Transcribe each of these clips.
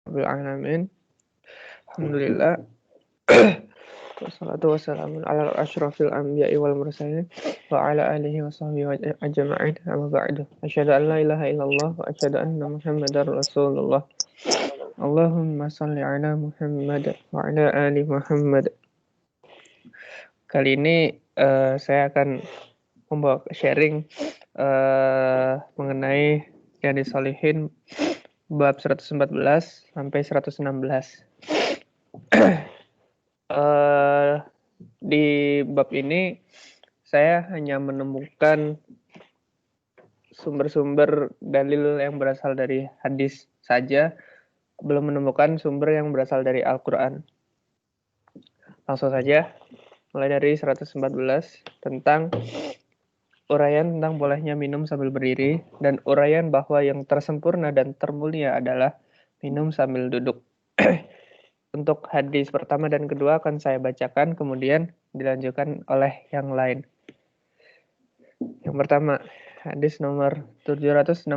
Rabbil alamin. Alhamdulillah. Wassalatu wassalamu ala asyrafil anbiya'i wal mursalin wa ala alihi wa sahbihi ajma'in. Amma ba'du. Asyhadu an la ilaha illallah wa asyhadu anna Muhammadar Rasulullah. Allahumma shalli ala Muhammad wa ala ali Muhammad. Kali ini saya akan membawa sharing mengenai yang disolihin bab 114 sampai 116. Di bab ini saya hanya menemukan sumber-sumber dalil yang berasal dari hadis saja, belum menemukan sumber yang berasal dari Al-Quran. Langsung saja, mulai dari 114 tentang uraian tentang bolehnya minum sambil berdiri, dan uraian bahwa yang tersempurna dan termulia adalah minum sambil duduk. Untuk hadis pertama dan kedua akan saya bacakan, kemudian dilanjutkan oleh yang lain. Yang pertama, hadis nomor 764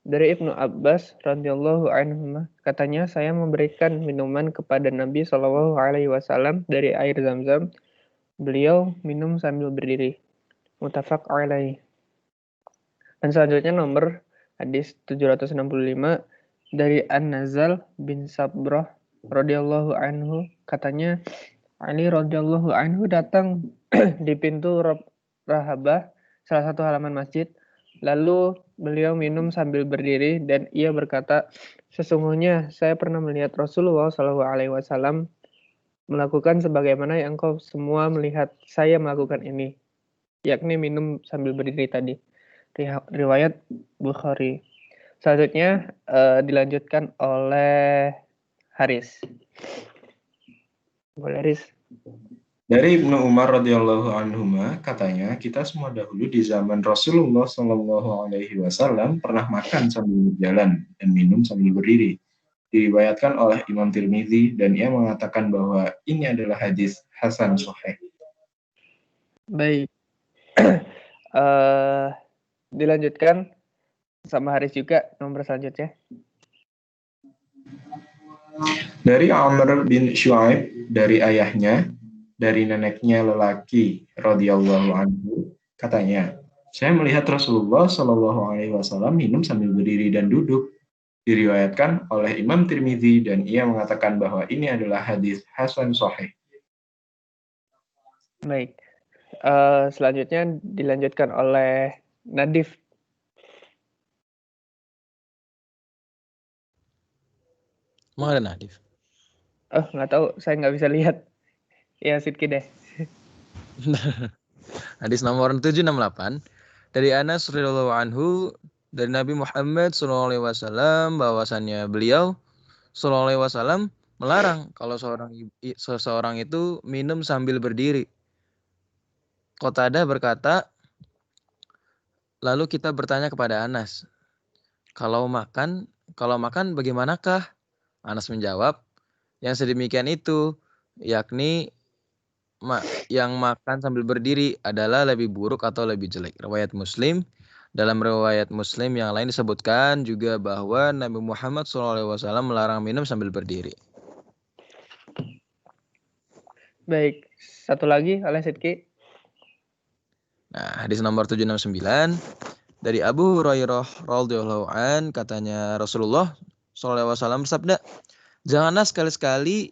dari Ibnu Abbas radhiyallahu anhu, katanya, saya memberikan minuman kepada Nabi Shallallahu alaihi wasallam dari air Zam-Zam. Beliau minum sambil berdiri. Muttafaq alaih. Dan selanjutnya nomor hadis 765 dari An-Nazal bin Sabrah radhiyallahu anhu, katanya, Ali radhiyallahu anhu datang di pintu Rahabah, salah satu halaman masjid. Lalu beliau minum sambil berdiri dan ia berkata, sesungguhnya saya pernah melihat Rasulullah SAW melakukan sebagaimana yang engkau semua melihat saya melakukan ini, yakni minum sambil berdiri tadi. Riwayat Bukhari. Selanjutnya dilanjutkan oleh Haris. Boleh, Haris. Dari Ibnu Umar radhiyallahu anhuma, katanya, kita semua dahulu di zaman Rasulullah Shallallahu alaihi wasallam pernah makan sambil berjalan dan minum sambil berdiri. Diriwayatkan oleh Imam Tirmidzi dan ia mengatakan bahwa ini adalah hadis hasan sahih. Baik. Dilanjutkan sama Haris juga nomor selanjutnya. Dari Amr bin Shu'aib, dari ayahnya, dari neneknya lelaki radhiyallahu anhu, katanya, saya melihat Rasulullah Shallallahu alaihi wasallam minum sambil berdiri dan duduk. Diriwayatkan oleh Imam Tirmidzi dan ia mengatakan bahwa ini adalah hadis hasan sahih. Baik. Selanjutnya dilanjutkan oleh Nadif. Emang ada Nadif? Nggak tahu, saya nggak bisa lihat. Ya, Sidki deh. Hadis nomor 768 dari Anas radhiyallahu anhu, dari Nabi Muhammad SAW bahwasannya beliau SAW melarang kalau seseorang itu minum sambil berdiri. Qatadah berkata, lalu kita bertanya kepada Anas, kalau makan bagaimanakah? Anas menjawab, yang sedemikian itu, yakni yang makan sambil berdiri adalah lebih buruk atau lebih jelek. Riwayat Muslim. Dalam riwayat Muslim yang lain disebutkan juga bahwa Nabi Muhammad SAW melarang minum sambil berdiri. Baik, satu lagi oleh Sidki. Nah, hadis nomor 769 dari Abu Hurairah radhiyallahu an, katanya Rasulullah SAW bersabda, janganlah sekali-kali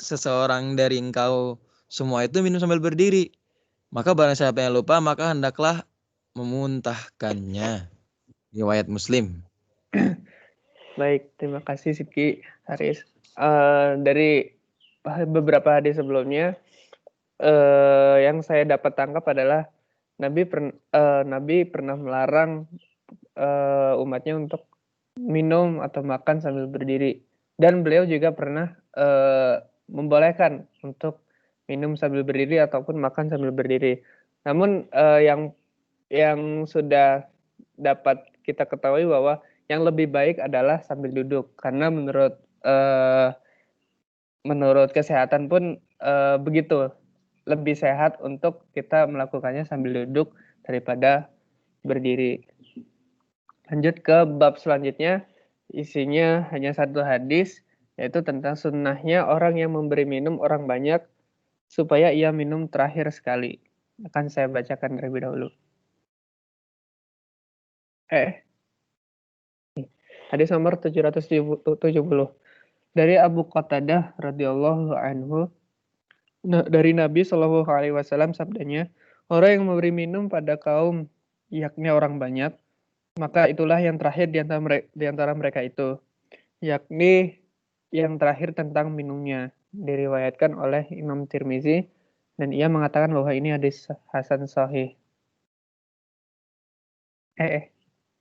seseorang dari engkau semua itu minum sambil berdiri. Maka barang siapa yang lupa, maka hendaklah memuntahkannya. Riwayat Muslim. Baik, terima kasih Sidki, Haris. Dari beberapa hadis sebelumnya, yang saya dapat tangkap adalah Nabi pernah melarang umatnya untuk minum atau makan sambil berdiri, dan beliau juga pernah membolehkan untuk minum sambil berdiri ataupun makan sambil berdiri. Namun yang sudah dapat kita ketahui bahwa yang lebih baik adalah sambil duduk, karena menurut kesehatan pun begitu, lebih sehat untuk kita melakukannya sambil duduk daripada berdiri. Lanjut ke bab selanjutnya, Isinya hanya satu hadis, yaitu tentang sunnahnya orang yang memberi minum orang banyak supaya ia minum terakhir sekali. Akan saya bacakan terlebih dahulu. Hadis nomor 770. Dari Abu Qatadah radhiyallahu anhu, dari Nabi Shallallahu alaihi wasallam sabdanya, orang yang memberi minum pada kaum yakni orang banyak, maka itulah yang terakhir di antara mereka itu, yakni yang terakhir tentang minumnya, diriwayatkan oleh Imam Tirmizi, dan ia mengatakan bahwa ini hadis hasan sahih.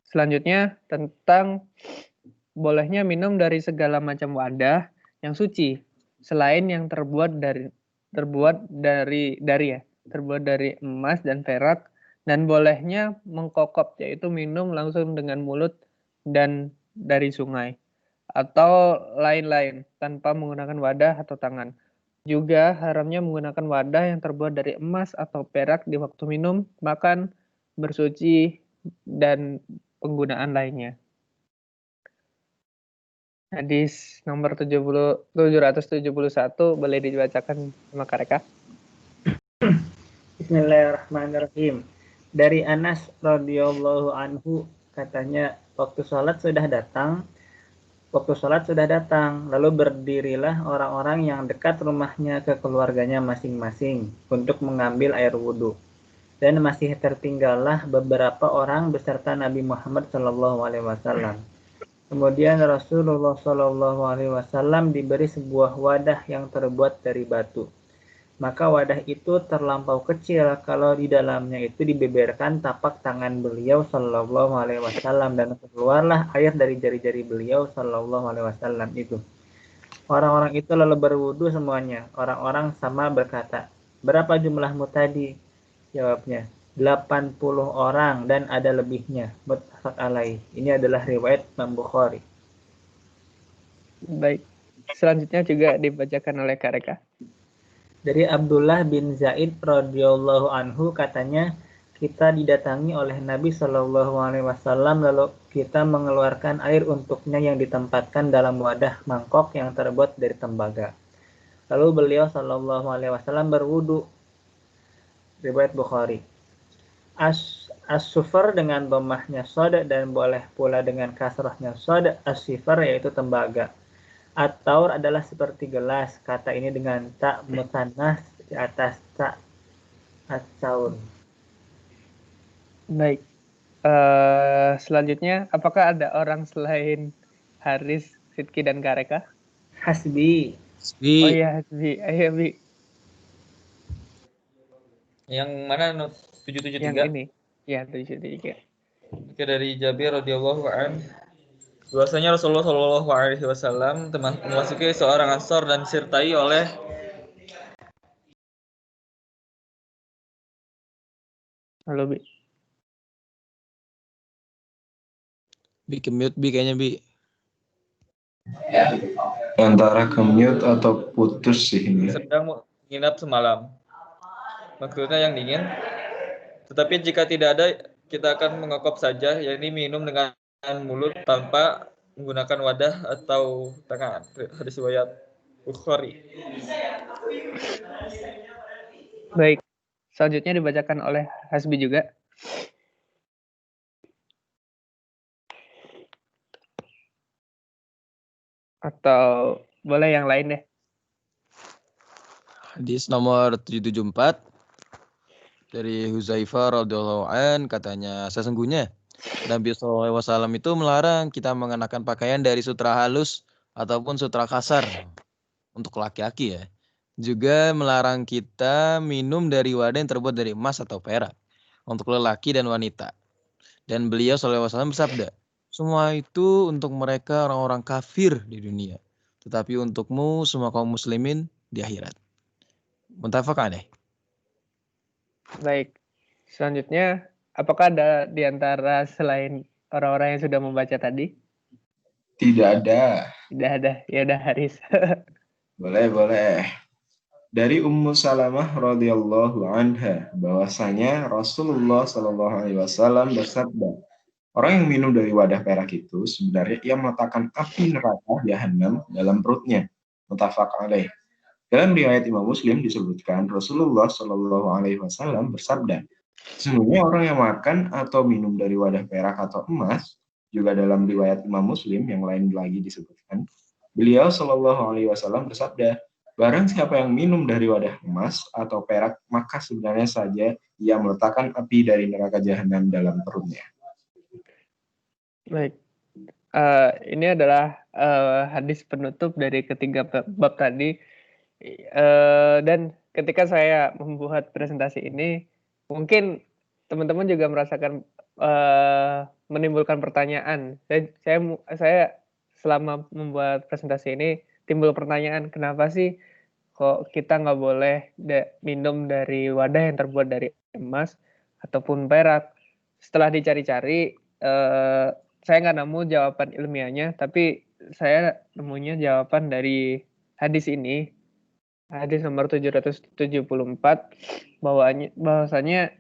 Selanjutnya tentang bolehnya minum dari segala macam wadah yang suci selain yang terbuat dari emas dan perak, dan bolehnya mengkokop, yaitu minum langsung dengan mulut dan dari sungai atau lain-lain tanpa menggunakan wadah atau tangan. Juga haramnya menggunakan wadah yang terbuat dari emas atau perak di waktu minum, makan, bersuci, dan penggunaan lainnya. Hadis nomor 771 boleh dibacakan sama Kak Reka. Bismillahirrahmanirrahim. Dari Anas radhiyallahu anhu katanya, waktu sholat sudah datang, lalu berdirilah orang-orang yang dekat rumahnya ke keluarganya masing-masing untuk mengambil air wudhu. Dan masih tertinggallah beberapa orang beserta Nabi Muhammad SAW. Kemudian Rasulullah SAW diberi sebuah wadah yang terbuat dari batu. Maka wadah itu terlampau kecil kalau di dalamnya itu dibeberkan tapak tangan beliau Sallallahu Alaihi Wasallam, dan keluarlah air dari jari-jari beliau Sallallahu Alaihi Wasallam itu. Orang-orang itu lalu berwudu semuanya. Orang-orang sama berkata, berapa jumlahmu tadi? Jawabnya, 80 orang dan ada lebihnya. Muttafaq alaih. Ini adalah riwayat Imam Bukhari. Baik. Selanjutnya juga dibacakan oleh Kak Reka. Dari Abdullah bin Zaid radhiyallahu anhu katanya, kita didatangi oleh Nabi Shallallahu alaihi wasallam, lalu kita mengeluarkan air untuknya yang ditempatkan dalam wadah mangkok yang terbuat dari tembaga. Lalu beliau Shallallahu alaihi wasallam berwudu. Riwayat Bukhari. As-sufar dengan dhammahnya shad, dan boleh pula dengan kasrahnya shad, as-sifar yaitu tembaga. At-taur adalah seperti gelas, kata ini dengan tak mutannas di atas tak at-taur. Baik. Selanjutnya, apakah ada orang selain Haris, Sidki, dan Kak Reka? Hasbi. Oh iya, Hasbi. Ayo, Bi. Yang mana 773? Yang ini. Ya, 773. Oke, dari Jabir radhiyallahu an, bahwasanya Rasulullah Shallallahu alaihi wasallam memasuki seorang Ansor dan disertai oleh Halo, Bi. Bi kemute Bi kayaknya Bi. Antara ke-mute atau putus sih ini. Sedang menginap semalam. Maksudnya yang dingin. Tetapi jika tidak ada, kita akan mengokop saja, yakni minum dengan mulut tanpa menggunakan wadah atau tangan. Hadis riwayat Bukhari. Baik. Selanjutnya dibacakan oleh Hasbi juga. Atau boleh yang lain deh. Hadis nomor 774 dari Huzaifah radhiyallahu an, katanya, sesungguhnya Nabi SAW itu melarang kita mengenakan pakaian dari sutra halus ataupun sutra kasar untuk laki-laki ya. Juga melarang kita minum dari wadah yang terbuat dari emas atau perak untuk lelaki dan wanita. Dan beliau SAW bersabda, semua itu untuk mereka orang-orang kafir di dunia, tetapi untukmu semua kaum muslimin di akhirat. Muttafaq alaih. Baik. Selanjutnya, apakah ada di antara selain orang-orang yang sudah membaca tadi? Tidak ada. Tidak ada. Ya udah, Haris. Boleh. Dari Ummu Salamah radhiyallahu anha bahwasanya Rasulullah Shallallahu alaihi wasallam bersabda, Orang yang minum dari wadah perak itu sebenarnya ia meletakkan api neraka jahanam dalam perutnya. Muttafaq alaih. Dalam riwayat Imam Muslim disebutkan Rasulullah Shallallahu Alaihi Wasallam bersabda, sesungguhnya orang yang makan atau minum dari wadah perak atau emas, juga dalam riwayat Imam Muslim yang lain lagi disebutkan, beliau Shallallahu Alaihi Wasallam bersabda, barang siapa yang minum dari wadah emas atau perak, maka sebenarnya saja ia meletakkan api dari neraka jahanam dalam perutnya. Baik. Ini adalah hadis penutup dari ketiga bab tadi. Dan ketika saya membuat presentasi ini, mungkin teman-teman juga merasakan menimbulkan pertanyaan. Saya selama membuat presentasi ini timbul pertanyaan, kenapa sih kok kita nggak boleh minum dari wadah yang terbuat dari emas ataupun perak? Setelah dicari-cari, saya nggak nemu jawaban ilmiahnya, tapi saya nemunya jawaban dari hadis ini, hadis nomor 774, bahwasanya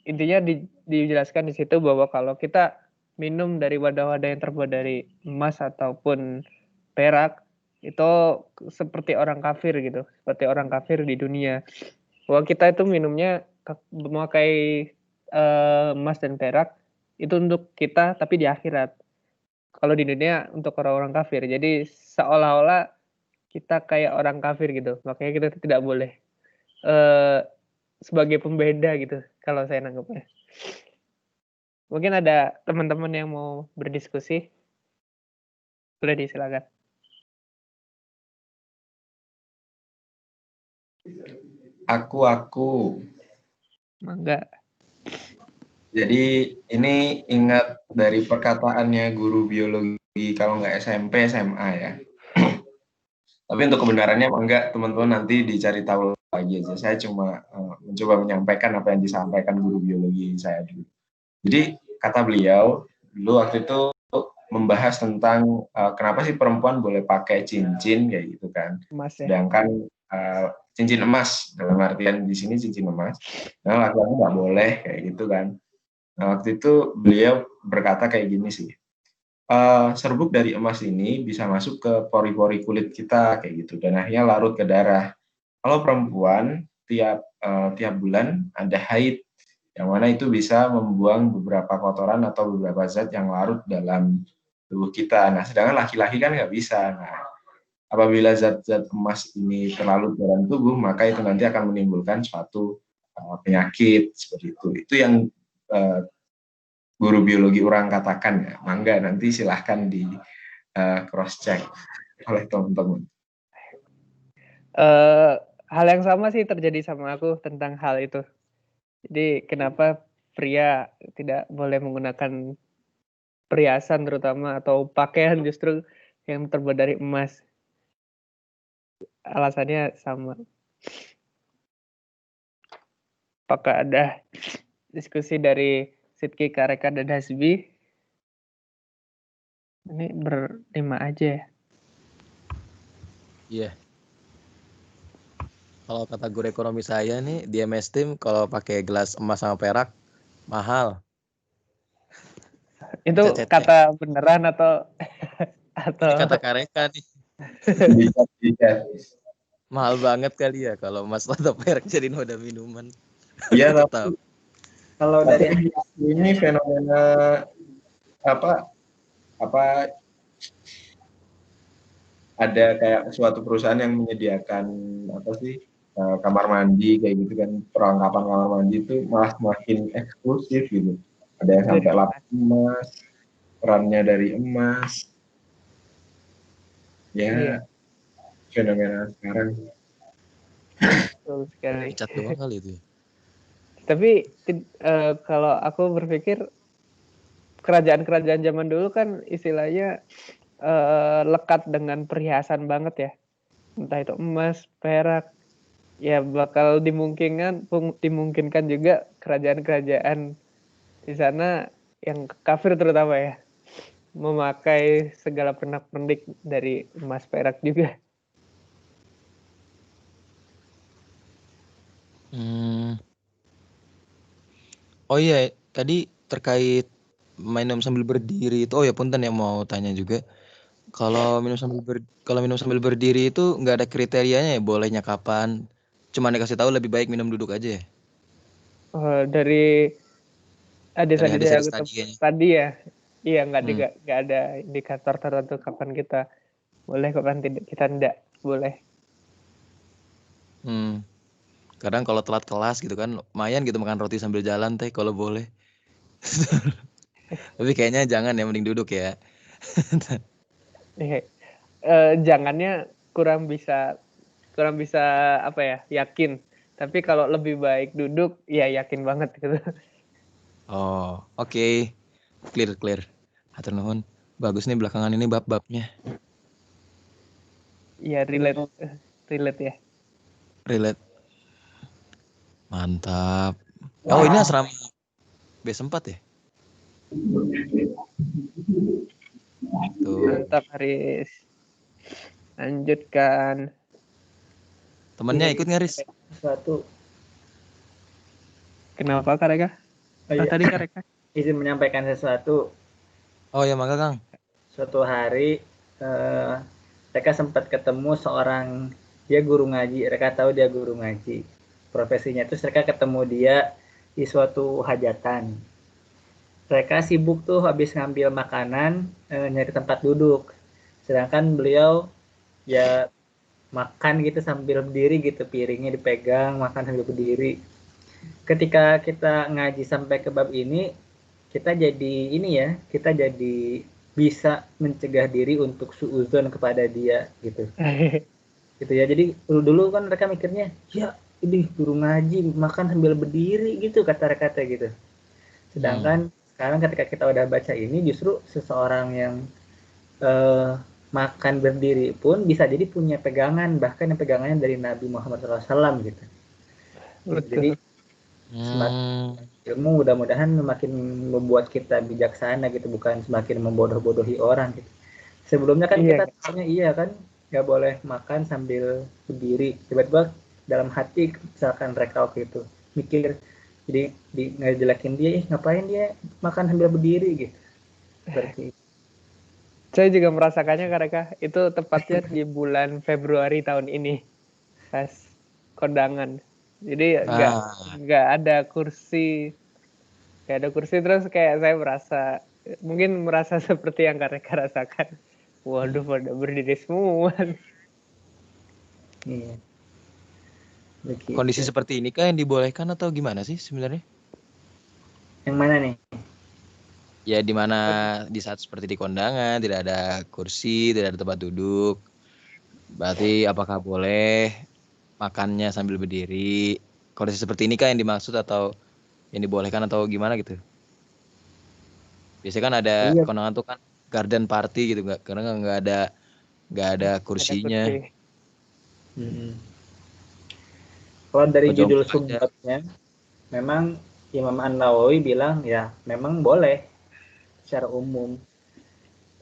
intinya dijelaskan di situ bahwa kalau kita minum dari wadah-wadah yang terbuat dari emas ataupun perak, itu seperti orang kafir gitu, seperti orang kafir di dunia. Bahwa kita itu minumnya memakai emas dan perak itu untuk kita, tapi di akhirat. Kalau di dunia untuk orang-orang kafir. Jadi seolah-olah kita kayak orang kafir gitu. Makanya kita tidak boleh sebagai pembeda gitu, kalau saya nanggapnya. Mungkin ada teman-teman yang mau berdiskusi. Boleh disilakan. Aku. Mangga. Jadi ini ingat dari perkataannya guru biologi kalau nggak SMP, SMA ya. Tapi untuk kebenarannya enggak, teman-teman nanti dicari tahu lagi aja. Saya cuma mencoba menyampaikan apa yang disampaikan guru biologi saya dulu. Jadi kata beliau dulu waktu itu membahas tentang kenapa sih perempuan boleh pakai cincin kayak gitu kan. Emas ya. Sedangkan cincin emas dalam artian di sini cincin emas, nah laki-laki nggak boleh kayak gitu kan. Nah, waktu itu beliau berkata kayak gini sih, serbuk dari emas ini bisa masuk ke pori-pori kulit kita kayak gitu, dan akhirnya larut ke darah. Kalau perempuan tiap bulan ada haid, yang mana itu bisa membuang beberapa kotoran atau beberapa zat yang larut dalam tubuh kita. Nah, sedangkan laki-laki kan nggak bisa. Nah, apabila zat-zat emas ini terlalu dalam tubuh, maka itu nanti akan menimbulkan suatu penyakit seperti itu. Itu yang guru biologi orang katakan ya. Mangga nanti silahkan di cross check oleh teman-teman. Hal yang sama sih terjadi sama aku tentang hal itu. Jadi kenapa pria tidak boleh menggunakan perhiasan terutama atau pakaian justru yang terbuat dari emas? Alasannya sama. Apakah ada diskusi dari Sidki, Kareka, dan Hasbi? Ini berlima aja ya. Iya. Kalau kata guru ekonomi saya nih, di MS Team kalau pakai gelas emas sama perak mahal. Itu Cecet. kata beneran atau Ini kata Kareka nih. Mahal banget kali ya kalau emas atau perak jadi noda minuman. Iya, Tapi Kalau dari ini fenomena apa ada kayak suatu perusahaan yang menyediakan apa sih kamar mandi kayak gitu kan, perlengkapan kamar mandi itu malah semakin eksklusif gitu. Ada yang sampai lapis emas, perannya dari emas. Ya, iya. Fenomena sekarang. Betul sekali. cat doang kali itu. Tapi kalau aku berpikir kerajaan-kerajaan zaman dulu kan istilahnya lekat dengan perhiasan banget ya. Entah itu emas, perak. Ya bakal dimungkinkan juga kerajaan-kerajaan di sana yang kafir terutama ya, memakai segala pernak-pernik dari emas perak juga. Oh iya, tadi terkait minum sambil berdiri itu, oh ya punten yang mau tanya juga. Kalau minum sambil berdiri itu nggak ada kriterianya ya, bolehnya kapan? Cuma dikasih tahu lebih baik minum duduk aja ya. Dari hadis-hadis yang hadis-hadis aku tadi kayaknya. tadi ya, iya nggak ada indikator tertentu kapan kita boleh, kapan kita tidak boleh. Kadang kalau telat kelas gitu kan, lumayan gitu makan roti sambil jalan teh kalau boleh. Tapi kayaknya jangan ya, mending duduk ya. Jangannya kurang bisa apa ya, yakin. Tapi kalau lebih baik duduk, ya yakin banget gitu. Oh, oke. Clear. Hatur nuhun. Bagus nih belakangan ini bab-babnya. Iya, relate ya. Relate. Mantap. Oh, ini asrama B4 ya? Tuh. Mantap, Haris. Lanjutkan. Temennya ikut nggak, Riz? Suatu. Kenapa, Kareka? Tadi Kareka izin menyampaikan sesuatu. Oh ya, maka Kang. Suatu hari mereka sempat ketemu seorang, dia guru ngaji, mereka tahu dia guru ngaji profesinya, terus mereka ketemu dia di suatu hajatan. Mereka sibuk tuh habis ngambil makanan, nyari tempat duduk, sedangkan beliau ya makan gitu sambil berdiri gitu, piringnya dipegang, makan sambil berdiri. Ketika kita ngaji sampai ke bab ini, kita jadi bisa mencegah diri untuk suudzon kepada dia gitu. Gitu ya. Jadi dulu kan mereka mikirnya, ya ini guru ngaji makan sambil berdiri gitu, kata-kata gitu. Sedangkan sekarang ketika kita udah baca ini, justru seseorang yang makan berdiri pun bisa jadi punya pegangan, bahkan yang pegangannya dari Nabi Muhammad SAW gitu. Jadi ilmu mudah-mudahan semakin membuat kita bijaksana gitu, bukan semakin membodoh-bodohi orang gitu. Sebelumnya kan kita tanya kan nggak boleh makan sambil berdiri, tiba-tiba dalam hati misalkan mereka waktu itu mikir, jadi ngejelekin dia, ngapain dia makan sambil berdiri gitu. Seperti saya juga merasakannya, Kareka, itu tepatnya di bulan Februari tahun ini pas kondangan. Jadi nggak ada kursi, terus kayak saya merasa seperti yang Kareka rasakan. Waduh, pada berdiri semua. Iya. Begitu. Kondisi seperti ini kah yang dibolehkan atau gimana sih sebenarnya? Yang mana nih? Ya di mana di saat seperti di kondangan tidak ada kursi, tidak ada tempat duduk. Berarti apakah boleh makannya sambil berdiri? Kondisi seperti ini kah yang dimaksud atau yang dibolehkan atau gimana gitu? Biasanya kan ada kondangan tuh kan garden party gitu, karena nggak ada kursinya. Kalau dari judul subbabnya, memang Imam An-Nawawi bilang ya memang boleh secara umum,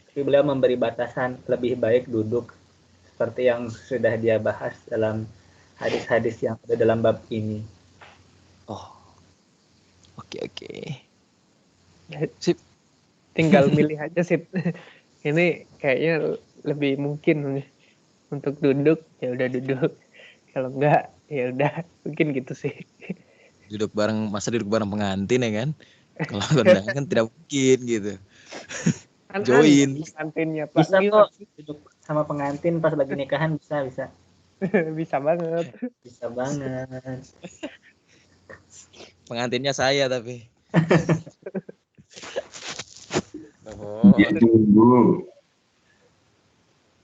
tapi beliau memberi batasan lebih baik duduk, seperti yang sudah dia bahas dalam hadis-hadis yang ada dalam bab ini. Oh, oke. Sip. Tinggal milih aja, Sip. Ini kayaknya lebih mungkin untuk duduk, ya udah duduk. Kalau enggak, ya udah, mungkin gitu sih. Duduk bareng pengantin ya kan? Kalau kondangan tidak mungkin gitu. Join pengantinnya Pak. Bisa kok duduk sama pengantin pas lagi nikahan, bisa. Bisa banget. Bisa banget. Pengantinnya saya tapi.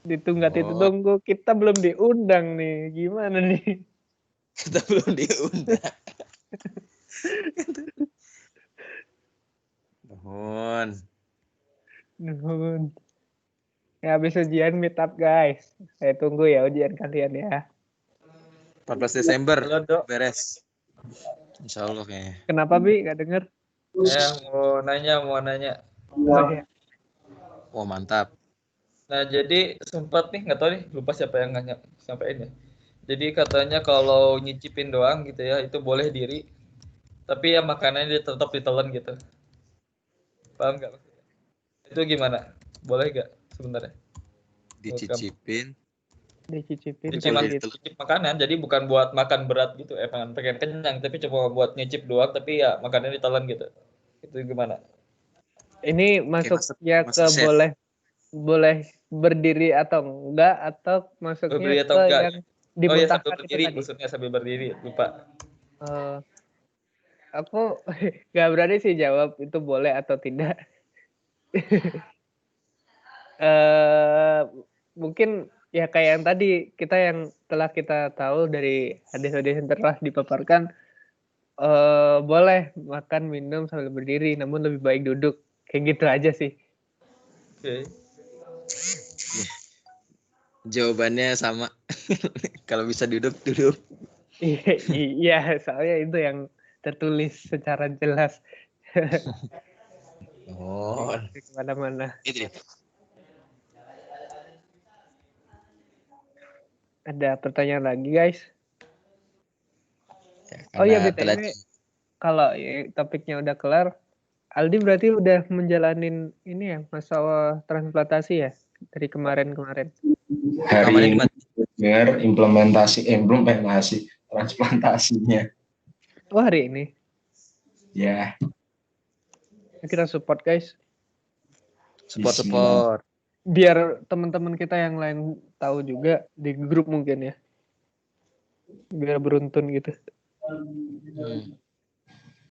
Ditunggu. Kita belum diundang nih. Gimana nih? Kita belum diundang. Nuhun. Ya, habis ujian meet up, guys. Saya tunggu ya ujian kalian ya. 14 Desember beres. Insya Allah kayaknya. Kenapa, Bi? Gak denger? Ya, mau nanya. Oh, mantap. Nah, jadi sempat nih, nggak tahu nih, lupa siapa yang nanya sampai ini. Jadi katanya kalau nyicipin doang gitu ya, itu boleh diri. Tapi ya makanannya tetap ditelan gitu. Paham nggak? Itu gimana? Boleh nggak sebenarnya? Dicicipin. Dicicipin Jadi kalau cuma gitu. nyicip makanan, jadi bukan buat makan berat gitu, pengen kenyang, tapi cuma buat nyicip doang, tapi ya makannya ditelan gitu. Itu gimana? Ini masuknya ke boleh berdiri atau enggak, atau masuknya Berdiri atau ke enggak? yang Oh ya, sambil dimuntahkan itu berdiri, tadi. maksudnya sambil berdiri, lupa. Eh, aku nggak berani sih jawab itu boleh atau tidak. Mungkin ya kayak yang tadi yang telah kita tahu dari hadis-hadis yang telah dipaparkan, boleh makan minum sambil berdiri, namun lebih baik duduk. Kayak gitu aja sih. Oke. Jawabannya sama. Kalau bisa duduk. Iya, soalnya itu yang tertulis secara jelas. Oh. Kemana-mana. Itu. Ada pertanyaan lagi, guys? Ya, Oh ya, karena BTW, kalau topiknya udah kelar, Aldi berarti udah menjalanin ini ya, masalah transplantasi ya, dari kemarin-kemarin. Hari ini dengar implementasi transplantasinya. Oh, hari ini? Ya. Kita support, guys. Support. Biar teman-teman kita yang lain tahu juga di grup mungkin ya. Biar beruntun gitu.